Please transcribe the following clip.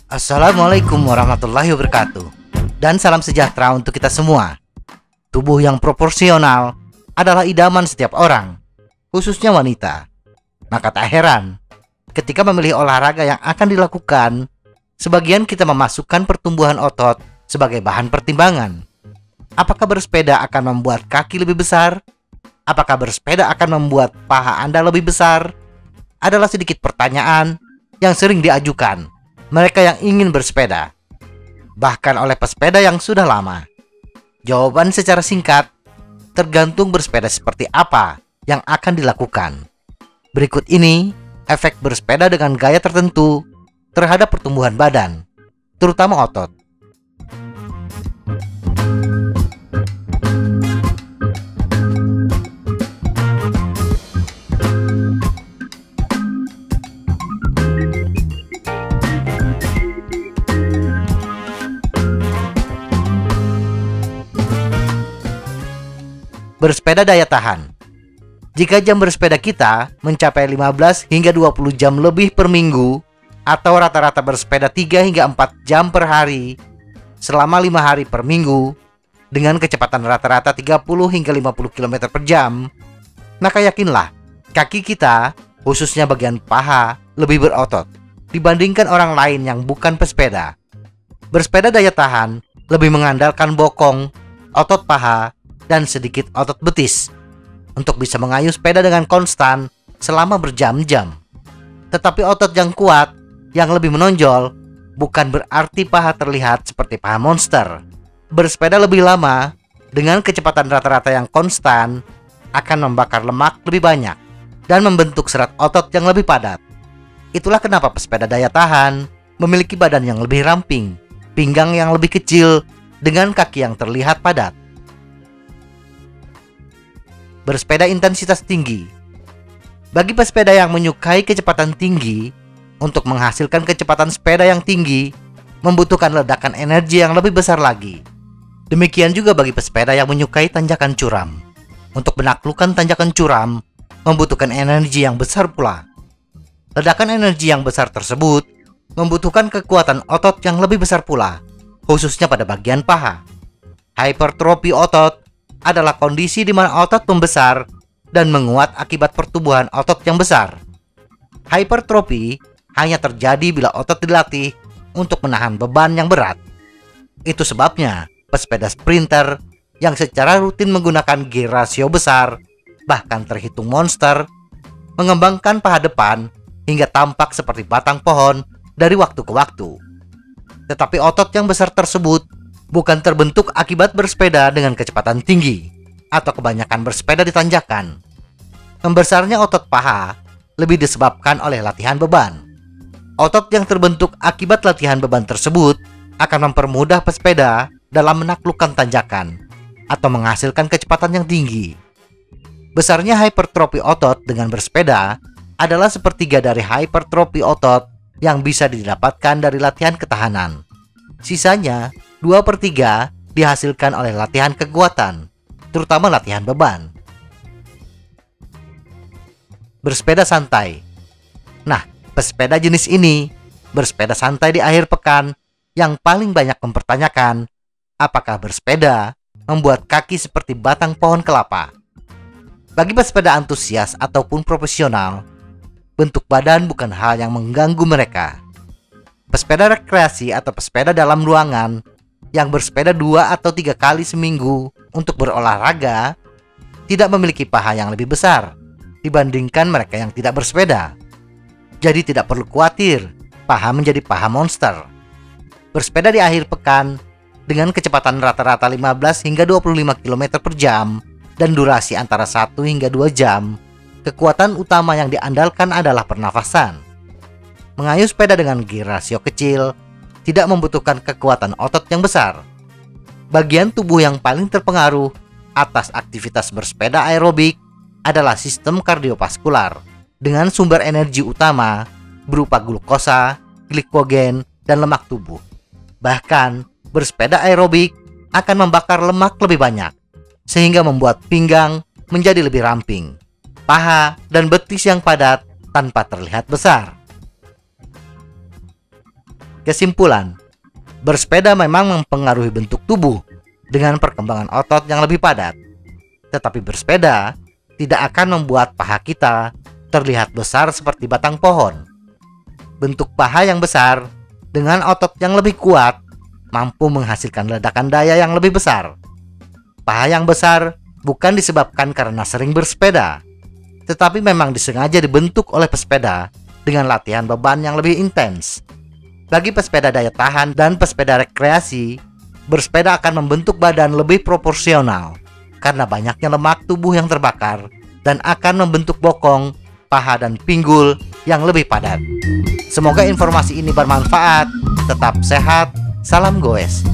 Assalamualaikum warahmatullahi wabarakatuh. Dan salam sejahtera untuk kita semua. Tubuh yang proporsional adalah idaman setiap orang, khususnya wanita. Maka tak heran ketika memilih olahraga yang akan dilakukan, sebagian kita memasukkan pertumbuhan otot sebagai bahan pertimbangan. Apakah bersepeda akan membuat kaki lebih besar? Apakah bersepeda akan membuat paha Anda lebih besar? Adalah sedikit pertanyaan yang sering diajukan mereka yang ingin bersepeda, bahkan oleh pesepeda yang sudah lama. Jawaban secara singkat, tergantung bersepeda seperti apa yang akan dilakukan. Berikut ini efek bersepeda dengan gaya tertentu terhadap pertumbuhan badan, terutama otot. Bersepeda daya tahan. Jika jam bersepeda kita mencapai 15 hingga 20 jam lebih per minggu, atau rata-rata bersepeda 3 hingga 4 jam per hari selama 5 hari per minggu dengan kecepatan rata-rata 30 hingga 50 km per jam, maka yakinlah kaki kita, khususnya bagian paha, lebih berotot dibandingkan orang lain yang bukan pesepeda. Bersepeda daya tahan lebih mengandalkan bokong, otot paha, dan sedikit otot betis untuk bisa mengayuh sepeda dengan konstan selama berjam-jam. Tetapi otot yang kuat, yang lebih menonjol, bukan berarti paha terlihat seperti paha monster. Bersepeda lebih lama dengan kecepatan rata-rata yang konstan akan membakar lemak lebih banyak dan membentuk serat otot yang lebih padat. Itulah kenapa pesepeda daya tahan memiliki badan yang lebih ramping, pinggang yang lebih kecil, dengan kaki yang terlihat padat. Bersepeda intensitas tinggi. Bagi pesepeda yang menyukai kecepatan tinggi, untuk menghasilkan kecepatan sepeda yang tinggi membutuhkan ledakan energi yang lebih besar lagi. Demikian juga bagi pesepeda yang menyukai tanjakan curam. Untuk menaklukkan tanjakan curam membutuhkan energi yang besar pula. Ledakan energi yang besar tersebut membutuhkan kekuatan otot yang lebih besar pula, khususnya pada bagian paha. Hipertrofi otot adalah kondisi di mana otot membesar dan menguat akibat pertumbuhan otot yang besar. Hipertrofi hanya terjadi bila otot dilatih untuk menahan beban yang berat. Itu sebabnya pesepeda sprinter yang secara rutin menggunakan gear rasio besar, bahkan terhitung monster, mengembangkan paha depan hingga tampak seperti batang pohon dari waktu ke waktu. Tetapi otot yang besar tersebut bukan terbentuk akibat bersepeda dengan kecepatan tinggi atau kebanyakan bersepeda di tanjakan. Membesarnya otot paha lebih disebabkan oleh latihan beban. Otot yang terbentuk akibat latihan beban tersebut akan mempermudah pesepeda dalam menaklukkan tanjakan atau menghasilkan kecepatan yang tinggi. Besarnya hipertrofi otot dengan bersepeda adalah sepertiga dari hipertrofi otot yang bisa didapatkan dari latihan ketahanan. Sisanya 2/3 dihasilkan oleh latihan kekuatan, terutama latihan beban. Bersepeda santai. Nah, pesepeda jenis ini bersepeda santai di akhir pekan yang paling banyak mempertanyakan apakah bersepeda membuat kaki seperti batang pohon kelapa. Bagi pesepeda antusias ataupun profesional, bentuk badan bukan hal yang mengganggu mereka. Pesepeda rekreasi atau pesepeda dalam ruangan yang bersepeda 2 atau 3 kali seminggu untuk berolahraga tidak memiliki paha yang lebih besar dibandingkan mereka yang tidak bersepeda. Jadi tidak perlu khawatir paha menjadi paha monster. Bersepeda di akhir pekan dengan kecepatan rata-rata 15 hingga 25 km per jam dan durasi antara 1 hingga 2 jam, kekuatan utama yang diandalkan adalah pernafasan. Mengayuh sepeda dengan gear rasio kecil tidak membutuhkan kekuatan otot yang besar. Bagian tubuh yang paling terpengaruh atas aktivitas bersepeda aerobik adalah sistem kardiovaskular dengan sumber energi utama berupa glukosa, glikogen, dan lemak tubuh. Bahkan, bersepeda aerobik akan membakar lemak lebih banyak, sehingga membuat pinggang menjadi lebih ramping. paha, dan betis yang padat tanpa terlihat besar. Kesimpulan, bersepeda memang mempengaruhi bentuk tubuh dengan perkembangan otot yang lebih padat. Tetapi bersepeda tidak akan membuat paha kita terlihat besar seperti batang pohon. Bentuk paha yang besar dengan otot yang lebih kuat mampu menghasilkan ledakan daya yang lebih besar. Paha yang besar bukan disebabkan karena sering bersepeda, tetapi memang disengaja dibentuk oleh pesepeda dengan latihan beban yang lebih intens. Bagi pesepeda daya tahan dan pesepeda rekreasi, bersepeda akan membentuk badan lebih proporsional karena banyaknya lemak tubuh yang terbakar dan akan membentuk bokong, paha, dan pinggul yang lebih padat. Semoga informasi ini bermanfaat. Tetap sehat. Salam goes.